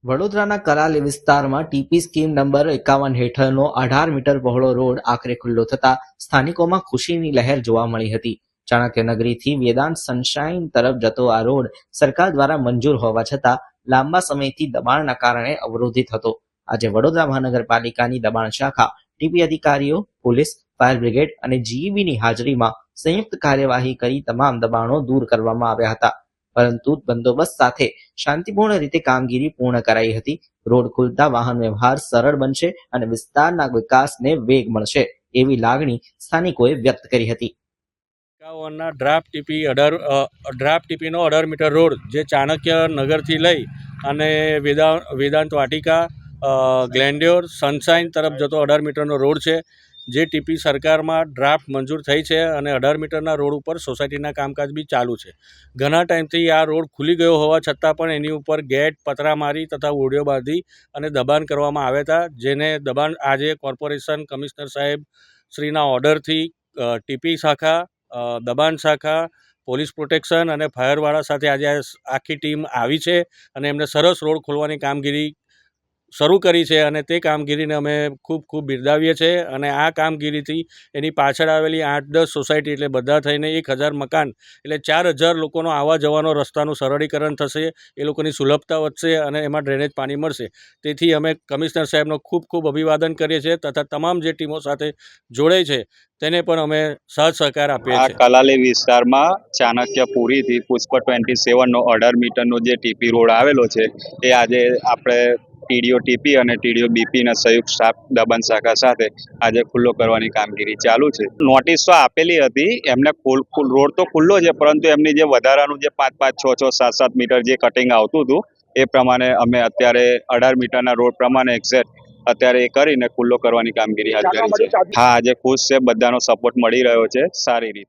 વડોદરાના કરાલી વિસ્તારમાં TP scheme number 51 હેઠળનો 18 મીટર પહોળો રોડ આખરે ખુલ્લો થતા સ્થાનિકોમાં ખુશીની લહેર જોવા મળી હતી. ચાણક્યનગરીથી વેદાંત સનશાઇન તરફ જતો આ રોડ સરકાર દ્વારા મંજૂર હોવા છતાં લાંબા સમયથી દબાણના કારણે અવરોધિત હતો. આજે વડોદરા મહાનગરપાલિકાની દબાણ શાખા, ટીપી અધિકારીઓ, પોલીસ, ફાયર બ્રિગેડ અને જીઈબીની હાજરીમાં સંયુક્ત કાર્યવાહી કરી તમામ દબાણો દૂર કરવામાં આવ્યા હતા. પરંતુ બંદોબસ્ત સાથે શાંતિપૂર્ણ રીતે કામગીરી પૂર્ણ કરાઈ હતી. રોડ ખુલતા વાહન વ્યવહાર સરળ બનશે અને વિસ્તારના વિકાસને વેગ મળશે એવી લાગણી સ્થાનિકોએ વ્યક્ત કરી હતી. ડ્રાફ્ટ ટીપીનો 18 મીટર રોડ જે ચાણક્ય નગરથી લઈ અને વેદાંત વાટિકા, ગ્લેન્ડ્યોર, સનશાઇન તરફ જતો 18 મીટરનો રોડ છે. જે ટીપી સરકારમાં ડ્રાફ્ટ મંજૂર થઈ છે અને 18 મીટરના રોડ ઉપર સોસાયટીના કામકાજ બી ચાલુ છે. ઘણા ટાઈમથી આ રોડ ખુલી ગયો હોવા છતાં પણ એની ઉપર ગેટ, પતરા મારી તથા ઓડિયો બાંધી અને દબાણ કરવામાં આવ્યા હતા. જેને દબાણ આજે કોર્પોરેશન કમિશનર સાહેબ શ્રીના ઓર્ડરથી ટીપી શાખા, દબાણ શાખા, પોલીસ પ્રોટેક્શન અને ફાયરવાળા સાથે આજે આખી ટીમ આવી છે અને એમને સરસ રોડ ખોલવાની કામગીરી શરૂ કરી છે અને તે કામગીરીને અમે ખૂબ બિરદાવીએ છીએ. અને આ કામગીરીથી એની પાછળ આવેલી 8-10 સોસાયટી એટલે બધા થઈને 1000 મકાન એટલે 4000 લોકોનો આવવા જવાનો રસ્તાનું સરળીકરણ થશે, એ લોકોની સુલભતા વધશે અને એમાં ડ્રેનેજ પાણી મળશે. તેથી અમે કમિશનર સાહેબનો ખૂબ અભિવાદન કરીએ છીએ તથા તમામ જે ટીમો સાથે જોડાઈ છે તેને પણ અમે સાથ સહકાર આપીએ છીએ. આ કલાલી વિસ્તારમાં ચાણક્યપુરીથી પુષ્પ 27નો 18 મીટરનો જે ટીપી રોડ આવેલો છે એ આજે આપણે ટીડીઓ ટીપી અને ટીડીઓ બીપીના સંયુક્ત સ્ટાફ દબાણ શાખા સાથે આજે ખુલ્લો કરવાની કામગીરી ચાલુ છે. નોટિસ તો આપેલી હતી એમને, રોડ તો ખુલ્લો છે પરંતુ એમની જે વધારાનું જે 5-5, 6-6, 7-7 મીટર જે કટિંગ આવતું હતું એ પ્રમાણે અમે અત્યારે 18 મીટરના રોડ પ્રમાણે એક્ઝેક્ટ અત્યારે એ કરીને ખુલ્લો કરવાની કામગીરી હાથ ધરી છે. હા, આજે ખુશ છે, બધાનો સપોર્ટ મળી રહ્યો છે સારી રીતે.